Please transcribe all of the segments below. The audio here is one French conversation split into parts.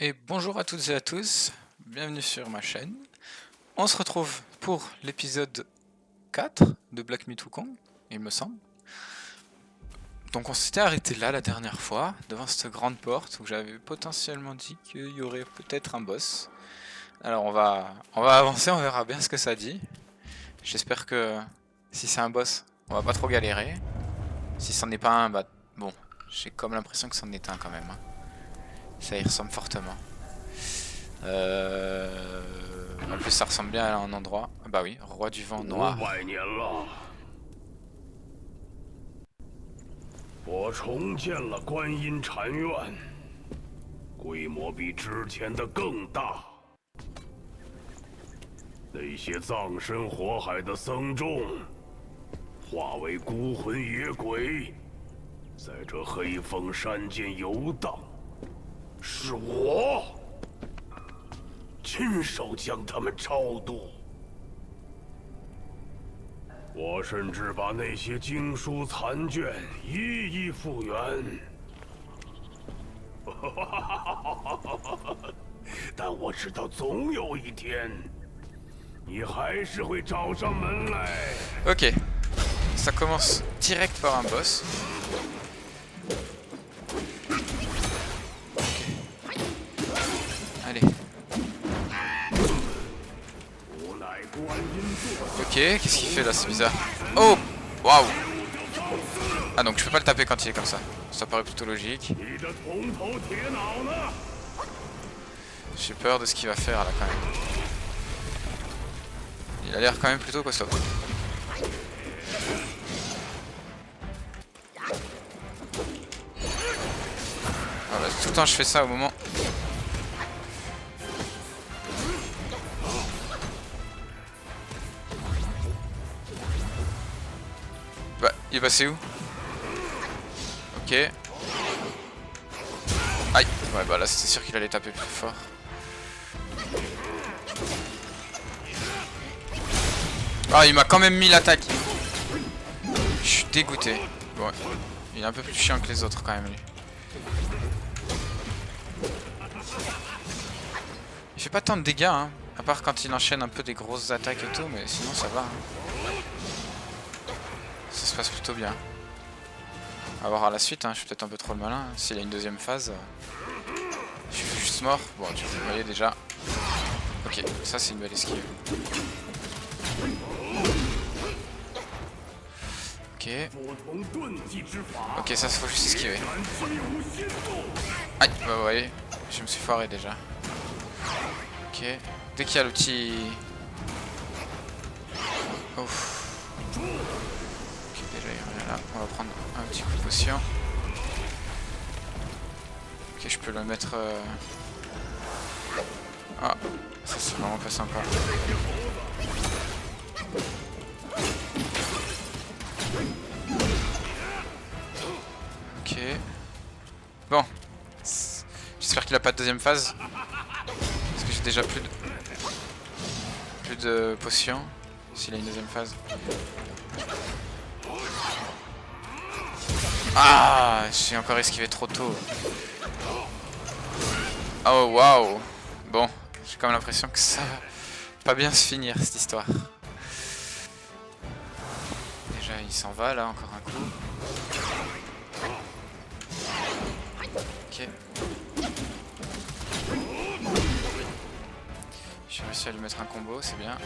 Et bonjour à toutes et à tous, bienvenue sur ma chaîne. On se retrouve pour l'épisode 4 de Black Myth Wukong, il me semble. Donc on s'était arrêté là la dernière fois, devant cette grande porte où j'avais potentiellement dit qu'il y aurait peut-être un boss. Alors on va avancer, on verra bien ce que ça dit. J'espère que si c'est un boss, on va pas trop galérer. Si c'en est pas un, bah bon, j'ai comme l'impression que c'en est un quand même, hein. Ça y ressemble fortement. En plus ça ressemble bien à un endroit. Ah bah oui, roi du vent noir. 500年了，我重建了观音禅院，规模比之前的更大。那些葬身火海的僧众，化为孤魂野鬼，在这黑风山间游荡。是我亲手将他们超度。 我甚至把那些经书残卷一一复原，但我知道总有一天，你还是会找上门来。Ok, ça commence direct par un boss. Ok. Allez. Ok, qu'est-ce qu'il fait là, c'est bizarre. Oh, waouh. Ah donc je peux pas le taper quand il est comme ça. Ça paraît plutôt logique. J'ai peur de ce qu'il va faire là quand même. Il a l'air quand même plutôt costaud. Voilà, tout le temps je fais ça au moment. Bah, il est passé où? Ok. Aïe. Ouais bah là c'était sûr qu'il allait taper plus fort. Ah, il m'a quand même mis l'attaque. Je suis dégoûté. Bon, il est un peu plus chiant que les autres quand même lui. Il fait pas tant de dégâts hein, à part quand il enchaîne un peu des grosses attaques et tout, mais sinon ça va hein. Ça se passe plutôt bien. On va voir à la suite, hein. Je suis peut-être un peu trop le malin, hein. S'il y a une deuxième phase, je suis juste mort. Bon, tu voyais déjà. Ok, ça c'est une belle esquive. Ok. Ok, ça faut juste esquiver. Aïe, bah vous voyez, je me suis foiré déjà. Ok, dès qu'il y a le petit... Ouf. Ok, déjà il est là, on va prendre un petit coup de potion. Ok, je peux le mettre... Ah, ça c'est vraiment pas sympa. Ok. Bon. J'espère qu'il a pas de deuxième phase. Parce que j'ai déjà plus de potions. S'il a une deuxième phase. Ah, j'ai encore esquivé trop tôt. Oh waouh. Bon, j'ai quand même l'impression que ça va pas bien se finir cette histoire. Déjà il s'en va là, encore un coup. Ok. J'ai réussi à lui mettre un combo, c'est bien.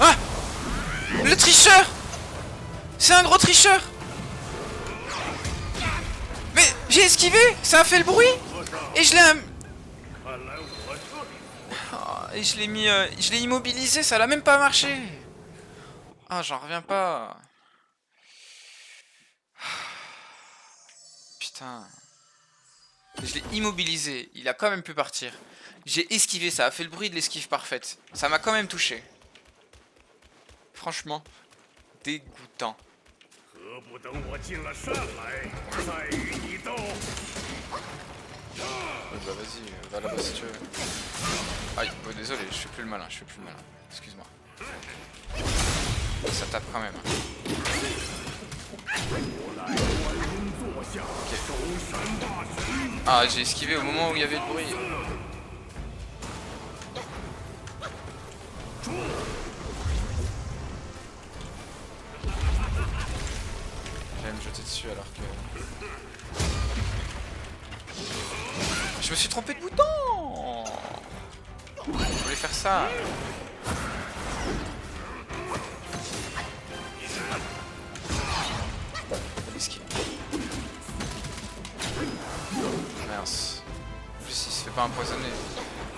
Ah! Le tricheur! C'est un gros tricheur! Mais j'ai esquivé! Ça a fait le bruit! Et je l'ai... Oh, et je l'ai mis... je l'ai immobilisé, ça l'a même pas marché! Ah, j'en reviens pas! Putain... Je l'ai immobilisé, il a quand même pu partir. J'ai esquivé, ça a fait le bruit de l'esquive parfaite. Ça m'a quand même touché. Franchement, dégoûtant. Bah vas-y, va là-bas si tu veux. Aïe, oh, désolé, je fais plus le malin, Excuse-moi. Ça tape quand même. Ok. Ah, j'ai esquivé au moment où il y avait le bruit. J'allais me jeter dessus alors que... Je me suis trompé de bouton. Je voulais faire ça. Esquive. Mince. En plus, il se fait pas empoisonner.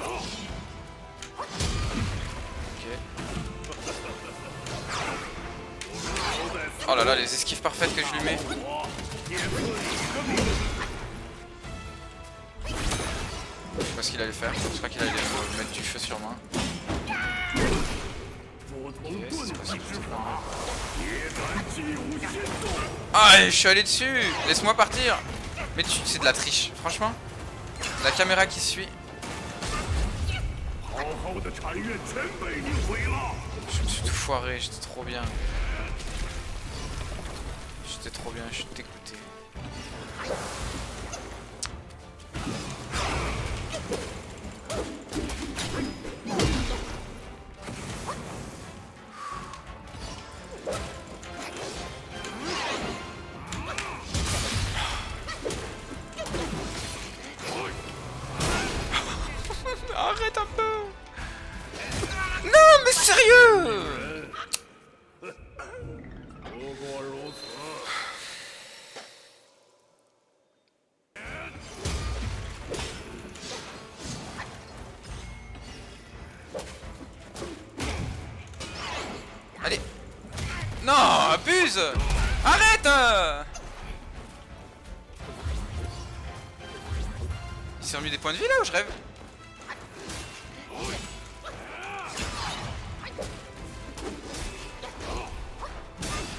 Ok. Oh là là, les esquives parfaites que je lui mets. Je sais pas ce qu'il allait faire. Je crois qu'il allait me mettre du feu sur moi. Ok, c'est possible. Ah, je suis allé dessus. Laisse-moi partir. Mais c'est de la triche, franchement. La caméra qui suit. Je me suis tout foiré, j'étais trop bien. J'étais trop bien, je suis dégoûté. Arrête un peu. Non, mais sérieux. Allez. Non, abuse. Arrête. Il s'est remis des points de vie là ou je rêve?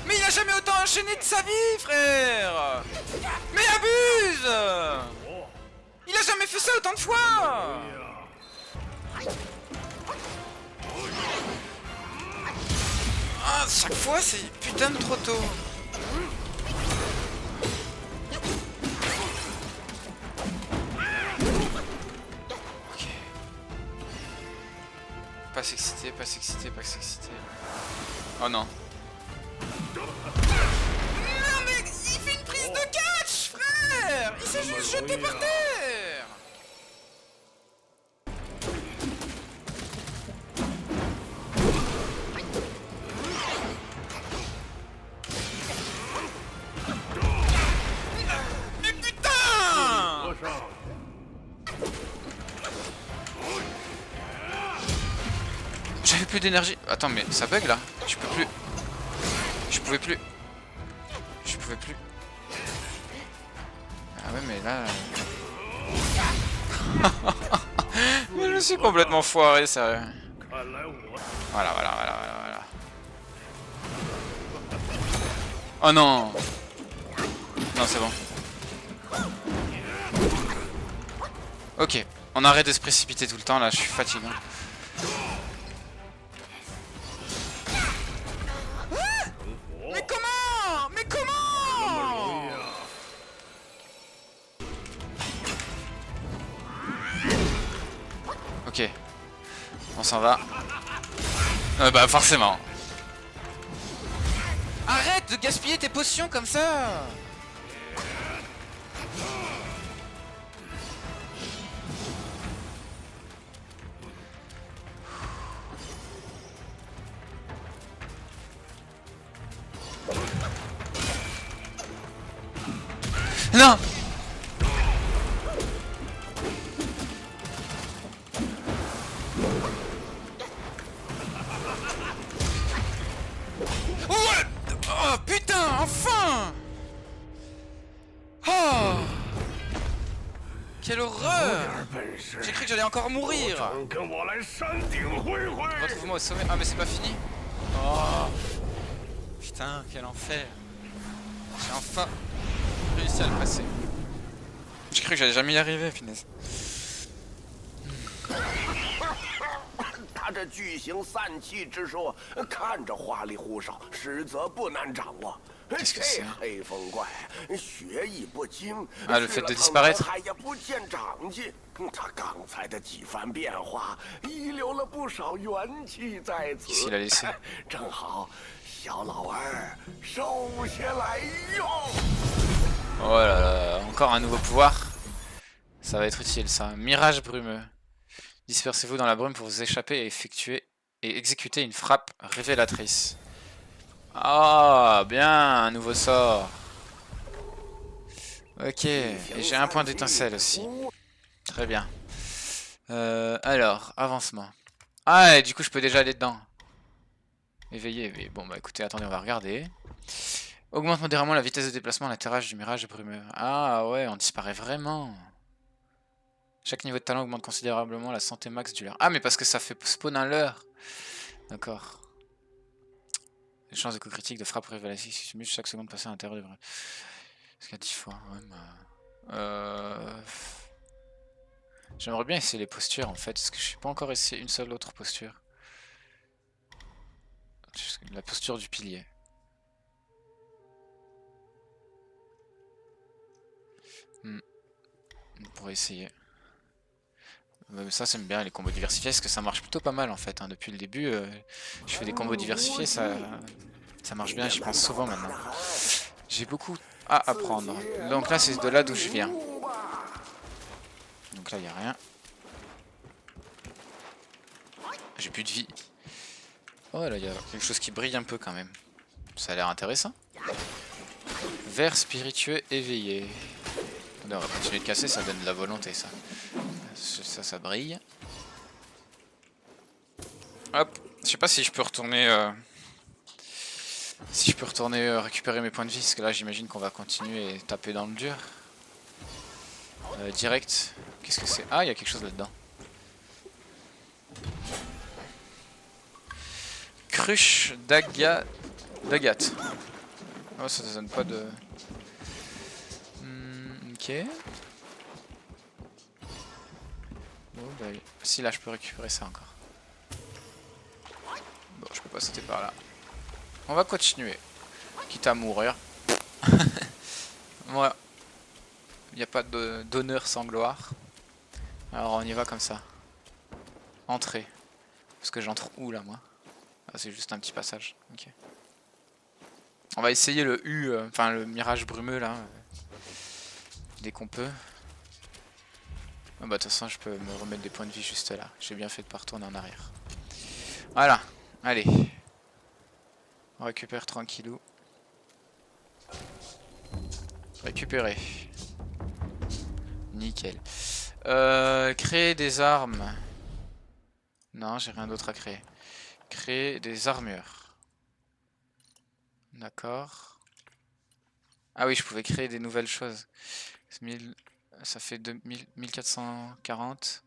Mais il a jamais autant enchaîné de sa vie, frère. Mais abuse. Il a jamais fait ça autant de fois. Ah, chaque fois c'est putain de trop tôt. Ok. Pas s'exciter, pas s'exciter, pas s'exciter. Oh non. Non mais il fait une prise de catch, frère. Il s'est juste jeté par terre. Mais putain. J'avais plus d'énergie. Attends, mais ça bug là. Je peux plus. Je pouvais plus. Je pouvais plus. Ah ouais, mais là. Mais je suis complètement foiré, sérieux. Voilà, voilà, voilà, voilà, voilà. Oh non. Non, c'est bon. Ok, on arrête de se précipiter tout le temps là, je suis fatigué. Mais comment? Mais comment? Ok, on s'en va. Bah forcément. Arrête de gaspiller tes potions comme ça. Non. Ouais. Oh putain, enfin. Oh. Quelle horreur. J'ai cru que j'allais encore mourir. Retrouve-moi au sommet. Ah mais c'est pas fini. Oh. Putain, quel enfer. J'ai enfin réussi à le passer. J'ai cru que j'allais jamais y arriver, finesse. 这巨型散气之术，看着花里胡哨，实则不难掌握。这黑风怪学艺不精，去了趟南海也不见长进。他刚才的几番变化，遗留了不少元气在此。正好，小老儿收下来用。Oh là là, encore un nouveau pouvoir. Ça va être utile ça. Mirage brumeux. Dispersez-vous dans la brume pour vous échapper et exécuter une frappe révélatrice. Ah, bien, un nouveau sort. Ok, et j'ai un point d'étincelle aussi. Très bien. Alors, avancement. Ah, et du coup, je peux déjà aller dedans. Éveillé, mais bon, bah écoutez, attendez, on va regarder. Augmente modérément la vitesse de déplacement à l'atterrage du mirage brumeux. Ah ouais, on disparaît vraiment. Chaque niveau de talent augmente considérablement la santé max du leurre. Ah, mais parce que ça fait spawn un leurre. D'accord. Les chances de coup critique de frappe révélatrice qui se chaque seconde passée à l'intérieur du brume. Parce qu'il y a 10 fois. Ouais, J'aimerais bien essayer les postures en fait, parce que je n'ai pas encore essayé une seule autre posture. La posture du pilier. On pourrait essayer. Ça j'aime bien les combos diversifiés, parce que ça marche plutôt pas mal en fait. Hein. Depuis le début, je fais des combos diversifiés, ça marche bien, j'y pense souvent maintenant. J'ai beaucoup à apprendre. Donc là c'est de là d'où je viens. Donc là il n'y a rien. J'ai plus de vie. Oh là il y a quelque chose qui brille un peu quand même. Ça a l'air intéressant. Vers spiritueux éveillé. On va continuer de casser, ça donne de la volonté ça. Ça brille. Hop, je sais pas si je peux retourner récupérer mes points de vie, parce que là j'imagine qu'on va continuer et taper dans le dur. Direct. Qu'est-ce que c'est? Ah, il y a quelque chose là-dedans. Cruche d'agate. Oh, ça ne donne pas de... ok. Bon, bah, si là je peux récupérer ça encore. Bon, je peux pas sauter par là. On va continuer. Quitte à mourir. Voilà. Il n'y a pas d'honneur sans gloire. Alors on y va comme ça. Entrée. Parce que j'entre où là moi? Ah, c'est juste un petit passage. Ok. On va essayer le U, enfin le mirage brumeux là. Dès qu'on peut. Ah bah de toute façon je peux me remettre des points de vie juste là. J'ai bien fait de pas retourner en arrière. Voilà. Allez. On récupère tranquillou. Récupérer. Nickel. Créer des armes. Non, j'ai rien d'autre à créer. Créer des armures. D'accord. Ah oui, je pouvais créer des nouvelles choses. Ça fait 1440.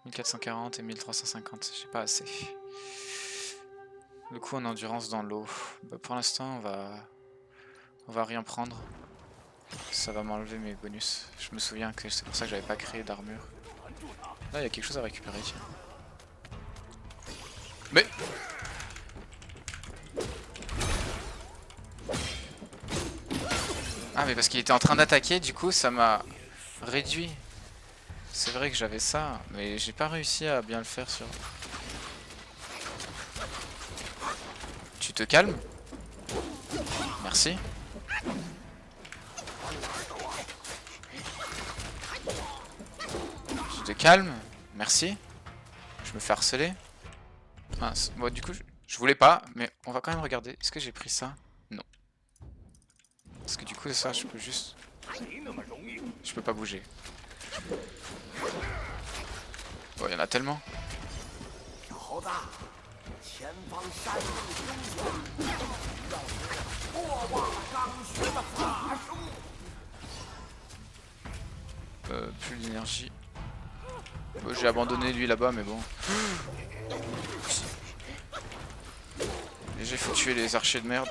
1440 et 1350. J'ai pas assez. Le coup en endurance dans l'eau. Bah, pour l'instant, on va rien prendre. Ça va m'enlever mes bonus. Je me souviens que c'est pour ça que j'avais pas créé d'armure. Là, il y a quelque chose à récupérer, tiens. Mais... Ah, mais parce qu'il était en train d'attaquer, du coup, ça m'a réduit. C'est vrai que j'avais ça, mais j'ai pas réussi à bien le faire sur... Tu te calmes? Merci. Tu te calmes? Merci. Je me fais harceler. Ah, bon, du coup, je voulais pas, mais on va quand même regarder. Est-ce que j'ai pris ça? Non. Parce que du coup, ça, je peux juste... Je peux pas bouger. Bon, il y en a tellement. Plus d'énergie. Bon, j'ai abandonné lui là-bas, mais bon. Et j'ai faut tuer les archers de merde.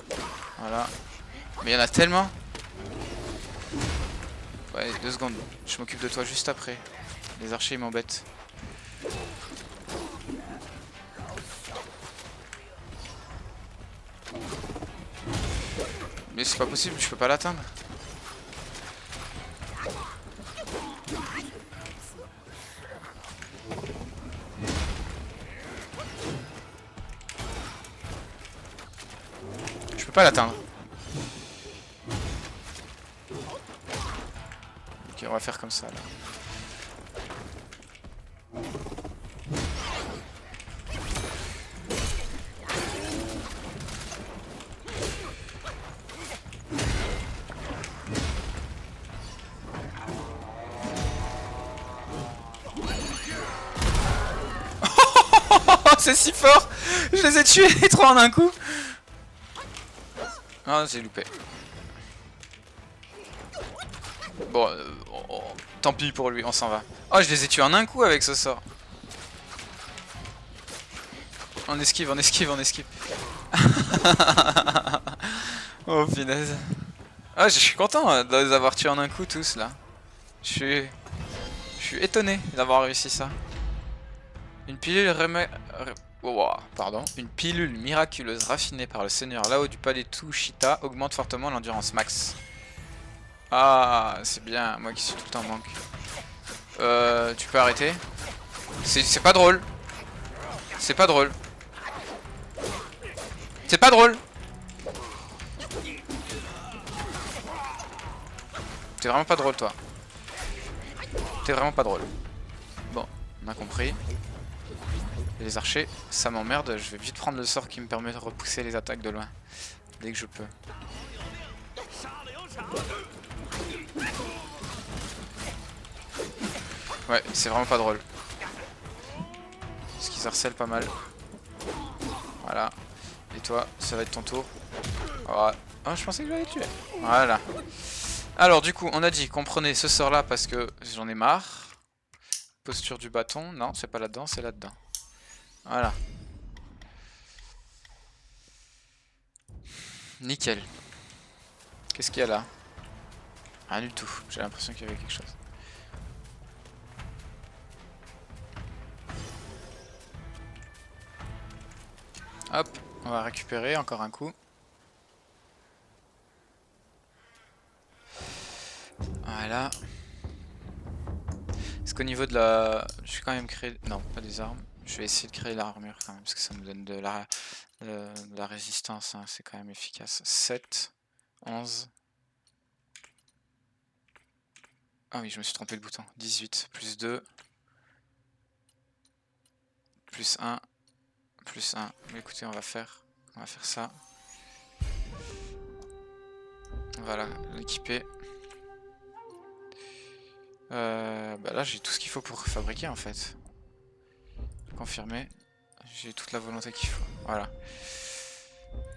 Voilà. Mais il y en a tellement. Ouais, 2 secondes. Je m'occupe de toi juste après. Les archers ils m'embêtent. Mais c'est pas possible, je peux pas l'atteindre. Je peux pas l'atteindre. Ok, on va faire comme ça là. C'est si fort! Je les ai tués les trois en un coup! Ah, j'ai loupé. Bon, tant pis pour lui, on s'en va. Oh, je les ai tués en un coup avec ce sort. On esquive, on esquive, on esquive. Oh, punaise. Ah, je suis content de les avoir tués en un coup tous là. Je suis étonné d'avoir réussi ça. Une pilule Une pilule miraculeuse raffinée par le seigneur Lao du palais Tushita augmente fortement l'endurance max. Ah, c'est bien, moi qui suis tout le temps en manque. Tu peux arrêter? C'est pas drôle. C'est pas drôle. C'est pas drôle. T'es vraiment pas drôle, toi. T'es vraiment pas drôle. Bon, on a compris. Et les archers, ça m'emmerde. Je vais vite prendre le sort qui me permet de repousser les attaques de loin. Dès que je peux. Ouais, c'est vraiment pas drôle. Parce qu'ils harcèlent pas mal. Voilà. Et toi, ça va être ton tour. Oh, je pensais que j'allais tuer. Voilà. Alors du coup, on a dit qu'on prenait ce sort là parce que j'en ai marre. Posture du bâton. Non, c'est pas là-dedans, c'est là-dedans. Voilà. Nickel. Qu'est-ce qu'il y a là? Rien du tout. J'ai l'impression qu'il y avait quelque chose. Hop, on va récupérer encore un coup. Voilà. Est-ce qu'au niveau de la... Je vais quand même créer... Non, pas des armes. Je vais essayer de créer l'armure quand même, parce que ça me donne de la résistance, hein. C'est quand même efficace. 7, 11... Ah oui, je me suis trompé de bouton. 18, plus 2, plus 1, plus 1. Mais écoutez, on va faire ça. Voilà, l'équiper. Bah là, j'ai tout ce qu'il faut pour fabriquer en fait. Confirmé. J'ai toute la volonté qu'il faut. Voilà.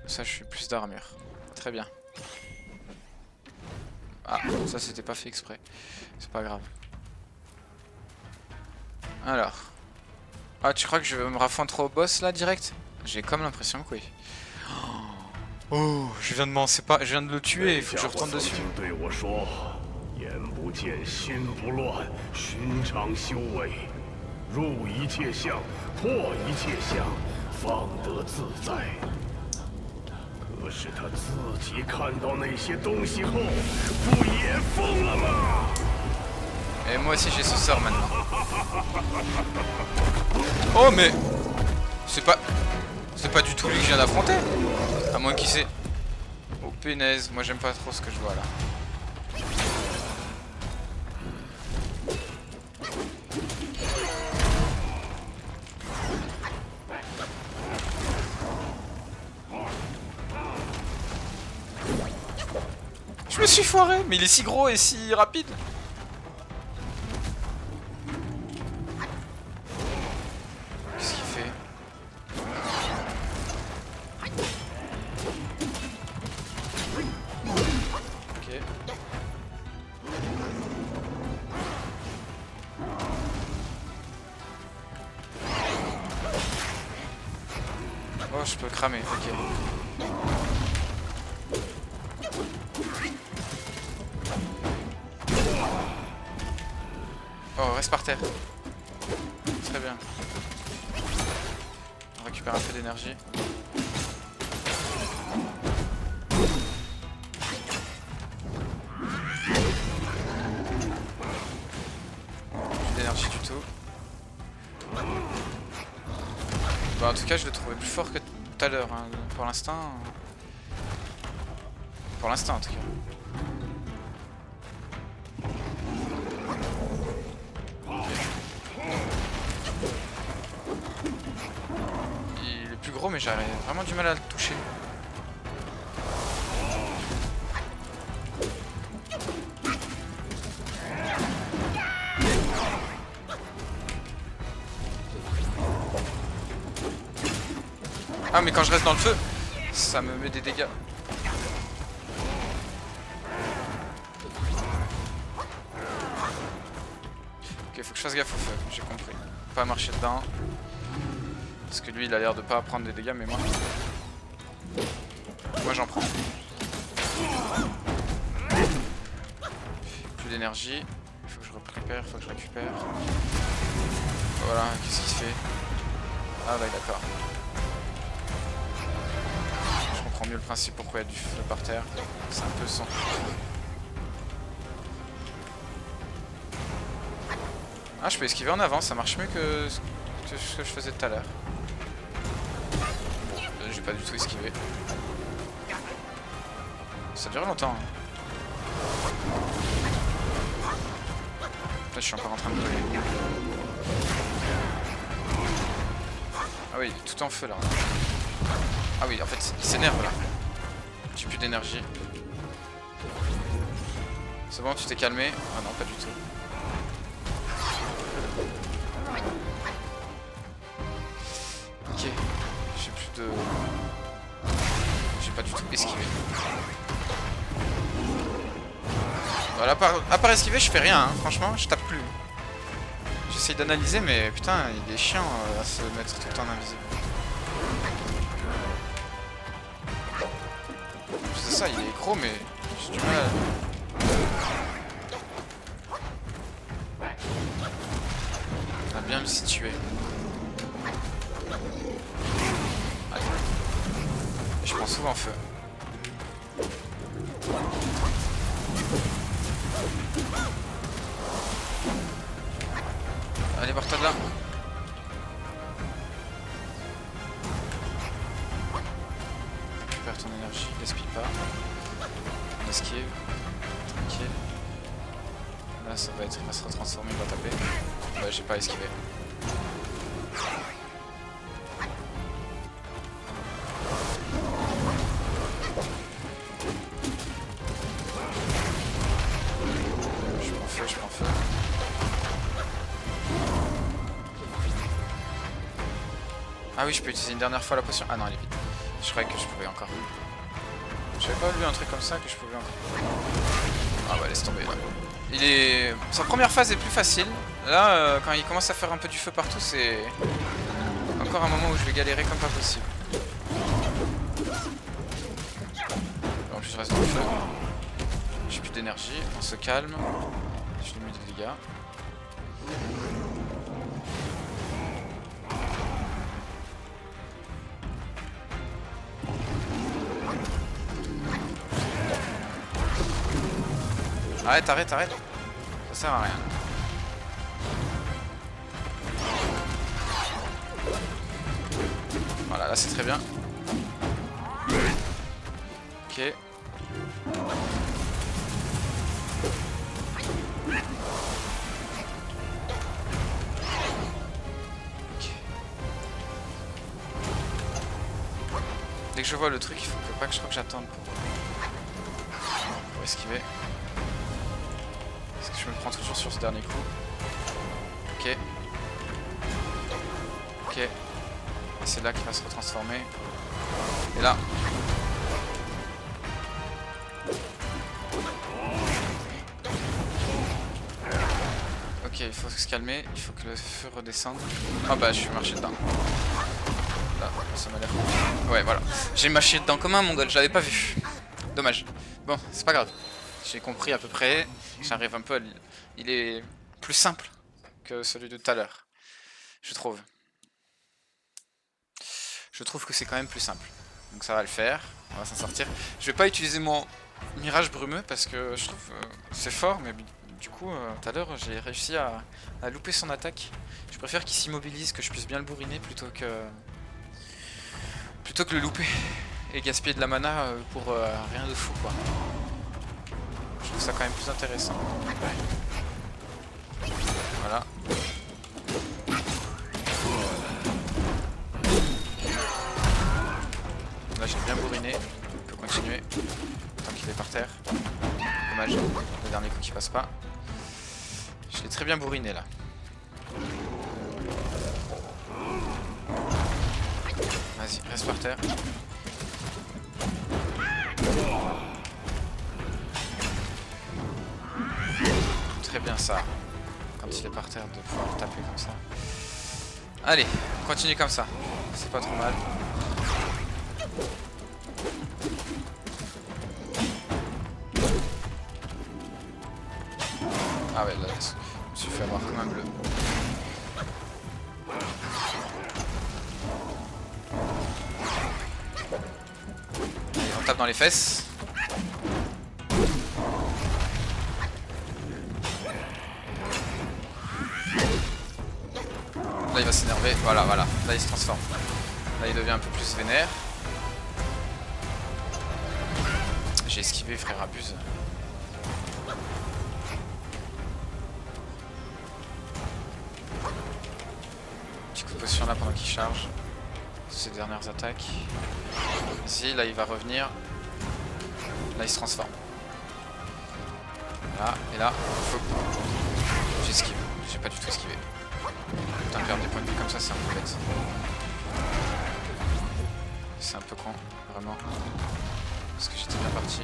Ça, je suis plus d'armure. Très bien. Ah, ça c'était pas fait exprès. C'est pas grave. Alors. Ah, tu crois que je vais me raffronter au boss là direct? J'ai comme l'impression que oui. Oh, je viens de le tuer, il faut que je retourne dessus. Et moi aussi j'ai ce sort maintenant. Oh mais c'est pas du tout lui que je viens d'affronter. À moins qu'il sait. Oh punaise, moi j'aime pas trop ce que je vois là. Je me suis foiré, mais il est si gros et si rapide. Qu'est-ce qu'il fait? Ok. Oh, je peux cramer, ok. Oh, reste par terre. Très bien. On récupère un peu d'énergie. Bah, en tout cas, je l'ai trouvé plus fort que tout à l'heure. Hein. Pour l'instant. Pour l'instant, en tout cas. Il est plus gros, mais j'avais vraiment du mal à le toucher. Ah, mais quand je reste dans le feu, ça me met des dégâts. Ok, faut que je fasse gaffe au feu, j'ai compris. Pas marcher dedans. Parce que lui, il a l'air de pas prendre des dégâts, mais moi j'en prends. Plus d'énergie. Il faut que je récupère, faut que je récupère. Voilà, qu'est-ce qui se fait? Ah ouais, d'accord. Je comprends mieux le principe pourquoi il y a du feu par terre. C'est un peu son. Ah, je peux esquiver en avant, ça marche mieux que ce que je faisais tout à l'heure. Bon, j'ai pas du tout esquivé. Ça dure longtemps. Hein. Là, je suis encore en train de brûler. Ah oui, il est tout en feu là. Ah oui, en fait, il s'énerve là. J'ai plus d'énergie. C'est bon, tu t'es calmé? Ah non, pas du tout. Ok, j'ai plus de... J'ai pas du tout esquivé. Voilà, à part esquiver, je fais rien, hein. Franchement, je tape plus. J'essaye d'analyser, mais putain, il est chiant à se mettre tout le temps en invisible. C'est ça, il est gros, mais j'ai du mal à bien me situer. Allez. Et je prends souvent feu. Allez, barre-toi de là. Récupère ton énergie, gaspille pas. On esquive. Tranquille. Là, ça va être. Il va se retransformer, il va taper. Bah, j'ai pas esquivé. Je prends feu, je prends feu. Ah oui, je peux utiliser une dernière fois la potion. Ah non, elle est vide. Je croyais que je pouvais encore. J'avais pas lu un truc comme ça que je pouvais encore. Ah bah laisse tomber là. Il est... Sa première phase est plus facile. Là, quand il commence à faire un peu du feu partout, c'est encore un moment où je vais galérer comme pas possible. En plus, je reste dans le feu. J'ai plus d'énergie. On se calme. Je lui mets des dégâts. Arrête, arrête, arrête. Ça sert à rien. Voilà, là c'est très bien. Ok. Dès que je vois le truc, il faut pas que je crois que j'attende pour esquiver. Parce que je me prends toujours sur ce dernier coup. Ok. Ok. Et c'est là qu'il va se retransformer. Et là. Ok, il faut se calmer. Il faut que le feu redescende. Ah bah je suis marché dedans. Là, ça m'a l'air. Ouais, voilà. J'ai marché dedans comme un mongol, je l'avais pas vu. Dommage. Bon, c'est pas grave. J'ai compris à peu près. J'arrive un peu à... Il est plus simple que celui de tout à l'heure. Je trouve. Je trouve que c'est quand même plus simple. Donc ça va le faire. On va s'en sortir. Je vais pas utiliser mon mirage brumeux parce que je trouve c'est fort. Mais du coup, tout à l'heure, j'ai réussi à louper son attaque. Je préfère qu'il s'immobilise, que je puisse bien le bourriner plutôt que Plutôt que le louper et gaspiller de la mana pour rien de fou quoi. Je trouve ça quand même plus intéressant. Voilà. Là j'ai bien bourriné. On peut continuer. Tant qu'il est par terre. Dommage. Le dernier coup qui passe pas. Je l'ai très bien bourriné là. Vas-y, reste par terre. Très bien ça. Quand il est par terre de pouvoir taper comme ça. Allez, on continue comme ça. C'est pas trop mal. Ah ouais, là, je me suis fait avoir comme un bleu. Allez, on tape dans les fesses. Là il va s'énerver, voilà, voilà, là il se transforme. Là il devient un peu plus vénère. J'ai esquivé, frère, abuse. Petit coup de potion là pendant qu'il charge. Ses dernières attaques. Ici, là il va revenir. Là il se transforme. Là, et là, faut... J'esquive, j'ai pas du tout esquivé. Putain, perdre des points de vie comme ça, c'est un peu bête. C'est un peu con, vraiment. Parce que j'étais bien parti.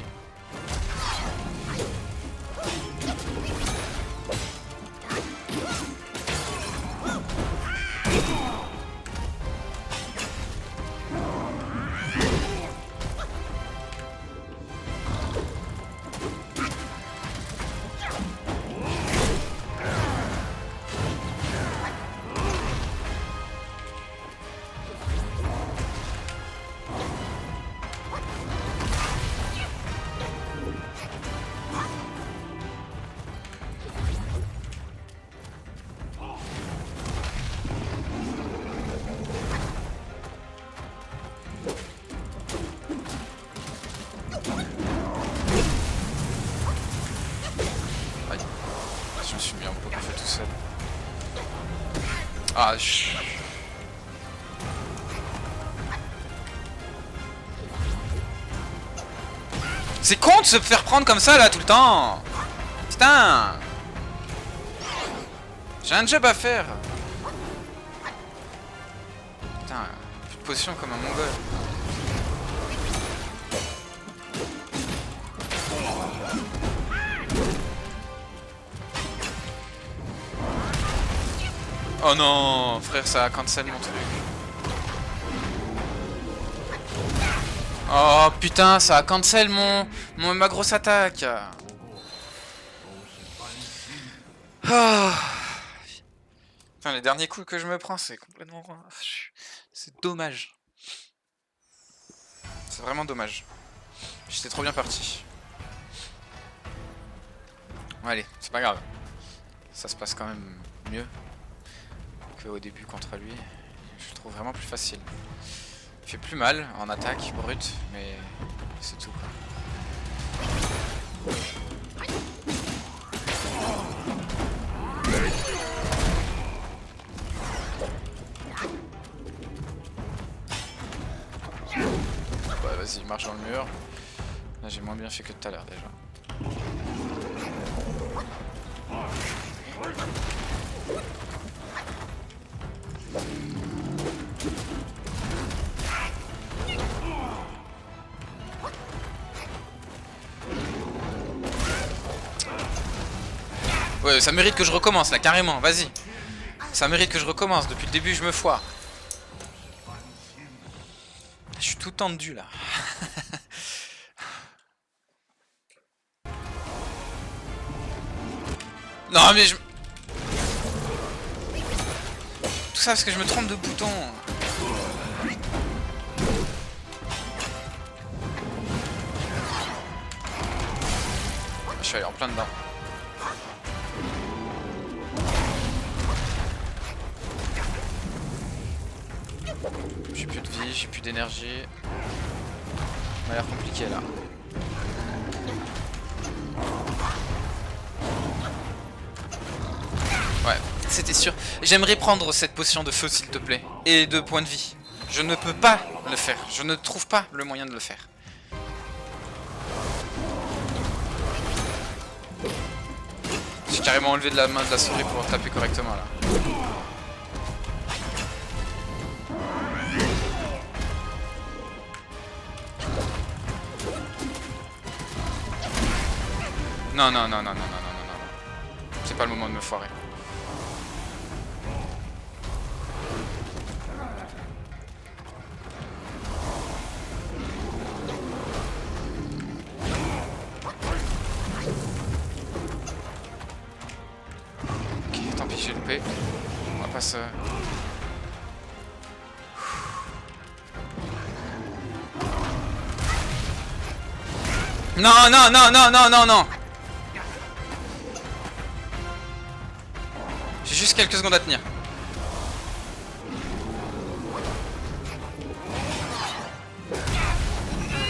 Ah, c'est con de se faire prendre comme ça là tout le temps. Putain. J'ai un job à faire. Putain, plus de potion comme un mongol. Oh non, frère, ça a cancel mon truc. Oh putain, ça a cancel ma grosse attaque. Oh. Putain, les derniers coups que je me prends, c'est complètement... C'est dommage. C'est vraiment dommage. J'étais trop bien parti. Bon, allez, c'est pas grave. Ça se passe quand même mieux qu'au début contre lui. Je trouve vraiment plus facile. Il fait plus mal en attaque brute, mais c'est tout quoi. Ouais, vas-y, marche dans le mur. Là j'ai moins bien fait que tout à l'heure déjà. Ouais, ça mérite que je recommence là, carrément, vas-y. Ça mérite que je recommence, depuis le début je me foire. Je suis tout tendu là. Non mais je... Tout ça parce que je me trompe de bouton. Je suis allé en plein dedans. J'ai plus de vie. j'ai plus d'énergie. Ça m'a l'air compliqué là. Ouais, c'était sûr. J'aimerais prendre cette potion de feu s'il te plaît. Et de points de vie. Je ne peux pas le faire. Je ne trouve pas le moyen de le faire. J'ai carrément enlevé de la main de la souris pour taper correctement là. Non, non, non, non, non, non, non, non, non. C'est pas le moment de me foirer. Ok, tant pis, j'ai loupé. On va pas se... Non, non, non, non, non, non, non. J'ai juste quelques secondes à tenir.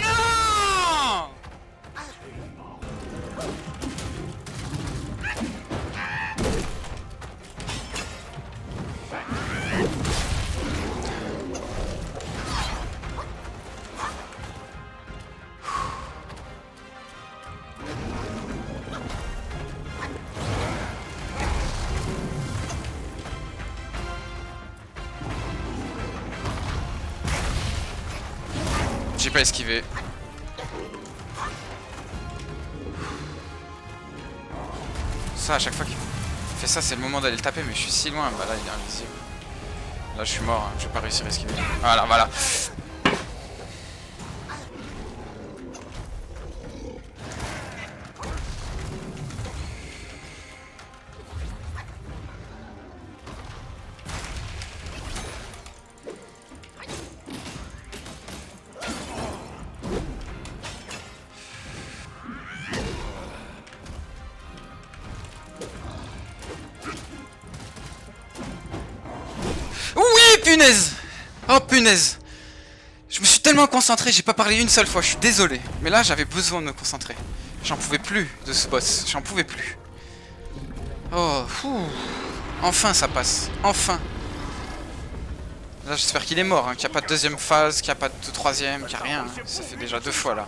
Non! J'ai pas esquivé. Ça, à chaque fois qu'il fait ça, c'est le moment d'aller le taper, mais je suis si loin. Bah là, il est invisible. Là, je suis mort. Hein. Je vais pas réussir à esquiver. Voilà, voilà. Oui, punaise! Oh, punaise! Je me suis tellement concentré, j'ai pas parlé une seule fois, je suis désolé. Mais là, j'avais besoin de me concentrer. J'en pouvais plus de ce boss, j'en pouvais plus. Oh, fou. Enfin ça passe, enfin. Là, j'espère qu'il est mort, hein, qu'il n'y a pas de deuxième phase, qu'il n'y a pas de troisième, qu'il n'y a rien. Hein. Ça fait déjà 2 fois là.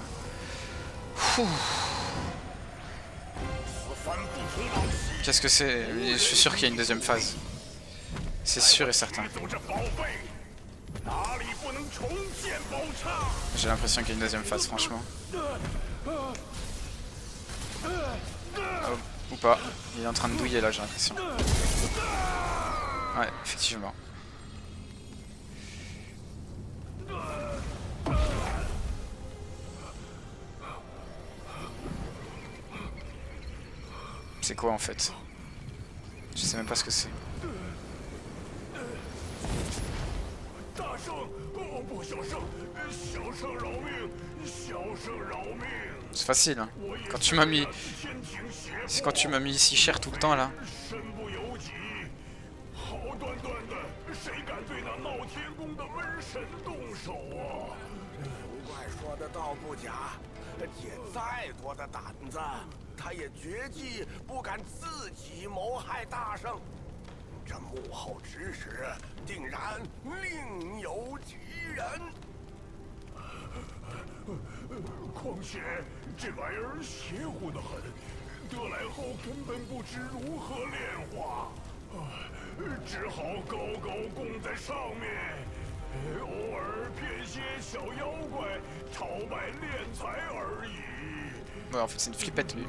Qu'est-ce que c'est? Je suis sûr qu'il y a une deuxième phase. C'est sûr et certain. J'ai l'impression qu'il y a une deuxième phase, franchement. Oh, ou pas. Il est en train de douiller là, j'ai l'impression. Ouais, effectivement. C'est quoi en fait? Je sais même pas ce que c'est. C'est facile, hein. Quand tu m'as mis... C'est quand tu m'as mis si cher tout le temps, là. Ouais, en fait, c'est une flippette, lui.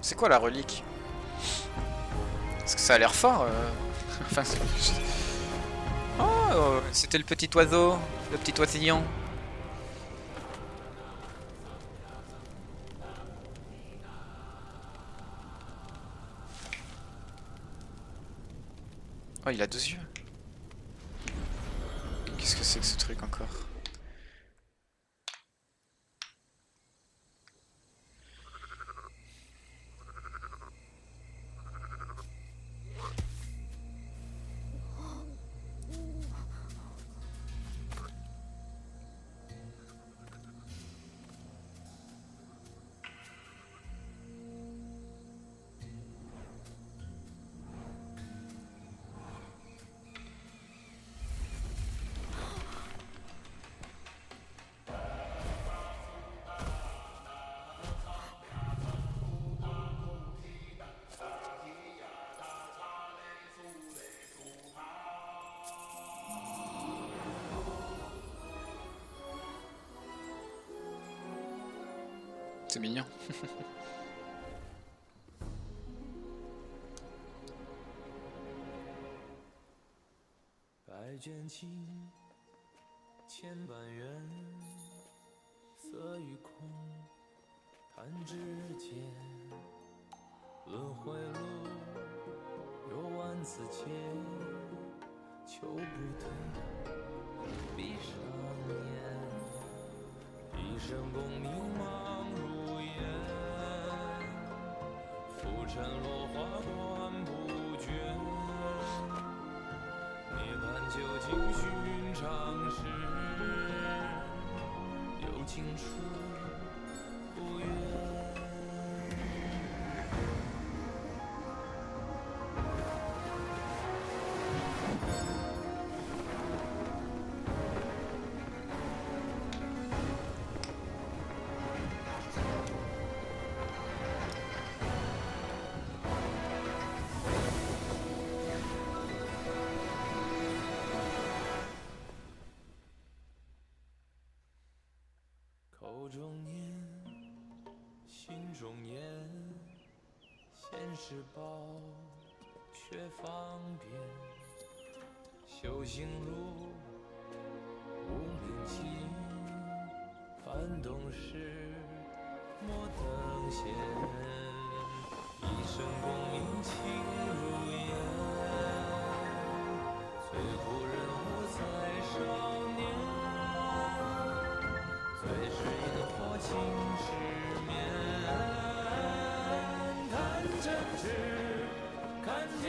C'est quoi la relique? Parce que ça a l'air fort. Enfin, oh, c'était le petit oiseau, le petit oisillon. Oh, il a 2 yeux. Qu'est-ce que c'est que ce truc encore? C'est mignon. 白卷青，千般缘，色与空，弹指间，轮回路，有万次劫，求不得，闭上眼，一生功名忙如烟，浮沉落花关不倦。涅槃究竟寻常事，有情处不远。口中念，心中言，现世报，却方便。修行路，无名情，幡动时，莫等闲。一生功名情如烟，最后人物在少年。最是萤火情失眠，谈真挚，看见。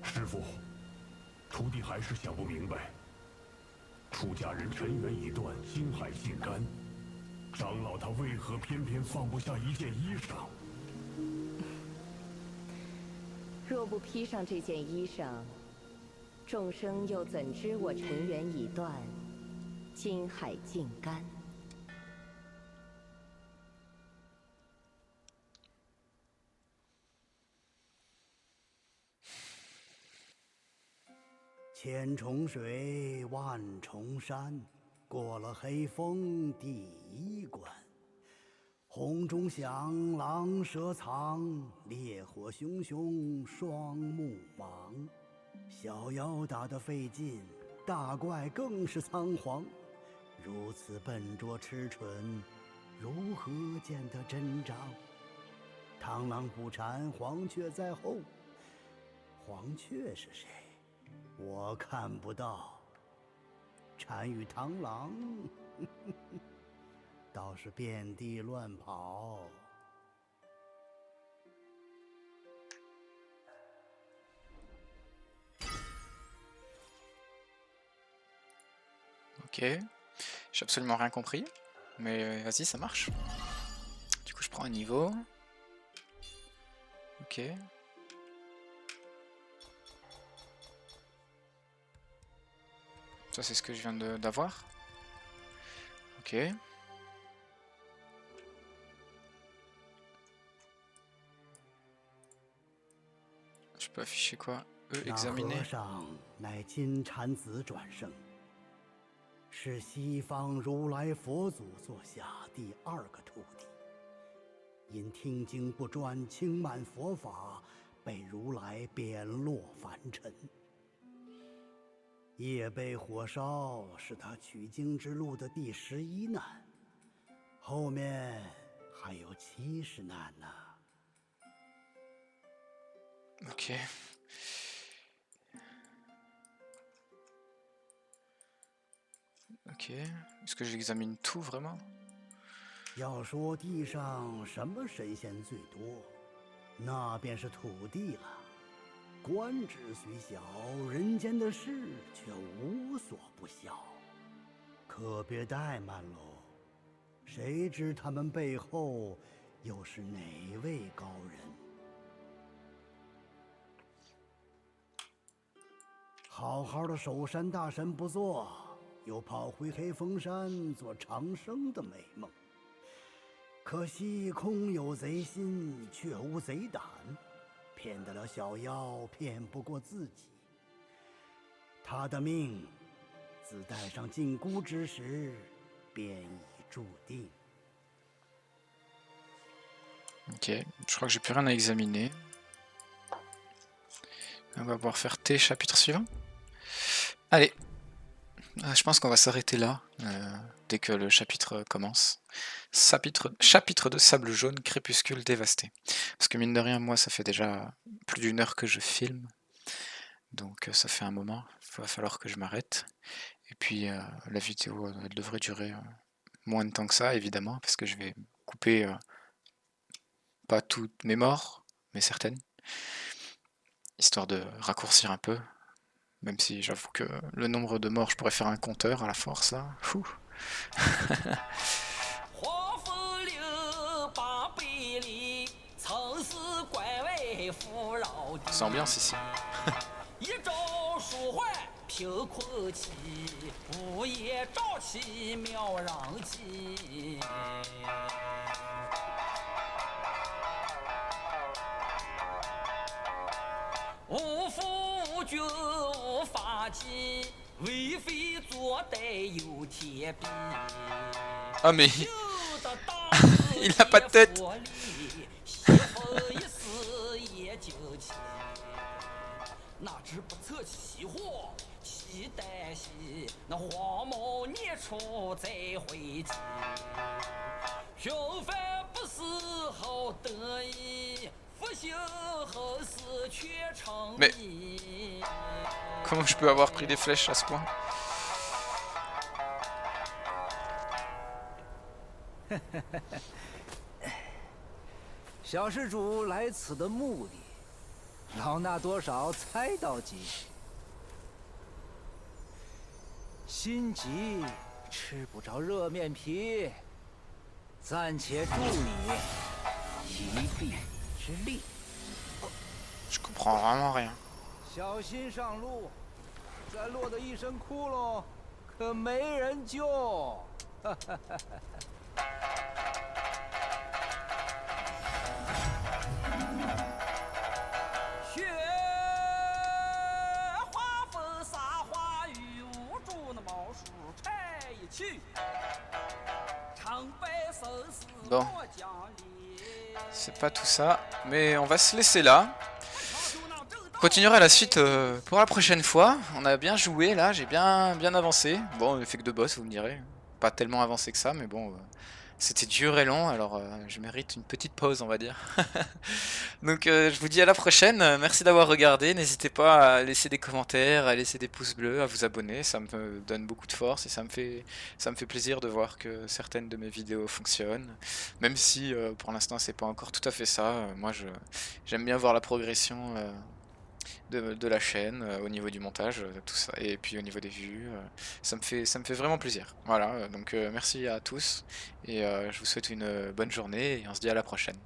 师父，徒弟还是想不明白，出家人尘缘已断，心海尽干，长老他为何偏偏放不下一件衣裳？若不披上这件衣裳，众生又怎知我尘缘已断，心海尽干？千重水，万重山，过了黑风第一关。红钟响，狼蛇藏，烈火熊熊，双目盲。小妖打得费劲，大怪更是仓皇。如此笨拙痴蠢，如何见得真章？螳螂捕蝉，黄雀在后。黄雀是谁？我看不到。单与螳螂倒是遍地乱跑。Ok, j'ai absolument rien compris, mais vas-y, ça marche. Du coup, je prends un niveau. Ok. Ça c'est ce que je viens d'avoir. Ok. Je peux afficher quoi? 那 examiner. 和尚乃金蝉子转生，是西方如来佛祖座下第2个徒弟。因听经不专，轻慢佛法，被如来贬落凡尘。夜被火烧是他取经之路的第11难，后面还有70难呢。Ok. Ok. Est-ce que j'examine tout vraiment? 要说地上什么神仙最多，那便是土地了。官职虽小，人间的事却无所不晓。可别怠慢喽，谁知他们背后又是哪位高人？好好的守山大神不做，又跑回黑风山做长生的美梦。可惜空有贼心，却无贼胆，骗得了小妖，骗不过自己。他的命，自带上禁箍之时，便已注定。Ok, je crois que j'ai plus rien à examiner. On va pouvoir faire T, chapitre suivant. Allez, je pense qu'on va s'arrêter là, dès que le chapitre commence. Chapitre de sable jaune, crépuscule dévasté. Parce que mine de rien, moi ça fait déjà plus d'1 heure que je filme. Donc ça fait un moment, il va falloir que je m'arrête. Et puis la vidéo elle devrait durer moins de temps que ça, évidemment, parce que je vais couper pas toutes mes morts, mais certaines. Histoire de raccourcir un peu. Même si j'avoue que le nombre de morts, je pourrais faire un compteur à la force là. Fou. C'est ambiance ici. 一朝舒缓平困期，午夜朝起妙让起。无夫无君无法纪，为非作歹有天比。 Ah mais il a pas de tête. 哪知不测其祸，其旦夕，那黄毛孽畜再回击。平凡不是好得意，福星后事却成谜。 Comment je peux avoir pris des flèches à ce point? 小施主来此的目的，老衲多少猜到几许。心急吃不着热面皮，暂且助你一臂之力。Je comprends vraiment rien. 小心上路，再落得一身窟窿，可没人救。雪花风洒花雨，捂住那毛树拆一去。长白生死 Bon. 莫讲理。 C'est pas tout ça, mais on va se laisser là. On continuera la suite pour la prochaine fois. On a bien joué là, j'ai bien avancé. Bon, on a fait que 2 boss, vous me direz. Pas tellement avancé que ça, mais bon, c'était dur et long, alors je mérite une petite pause, on va dire. Donc je vous dis à la prochaine, merci d'avoir regardé. N'hésitez pas à laisser des commentaires, à laisser des pouces bleus, à vous abonner, ça me donne beaucoup de force et ça me fait plaisir de voir que certaines de mes vidéos fonctionnent. Même si pour l'instant c'est pas encore tout à fait ça, moi j'aime bien voir la progression de la chaîne au niveau du montage, tout ça, et puis au niveau des vues, ça me fait vraiment plaisir. Voilà, donc merci à tous et je vous souhaite une bonne journée et on se dit à la prochaine.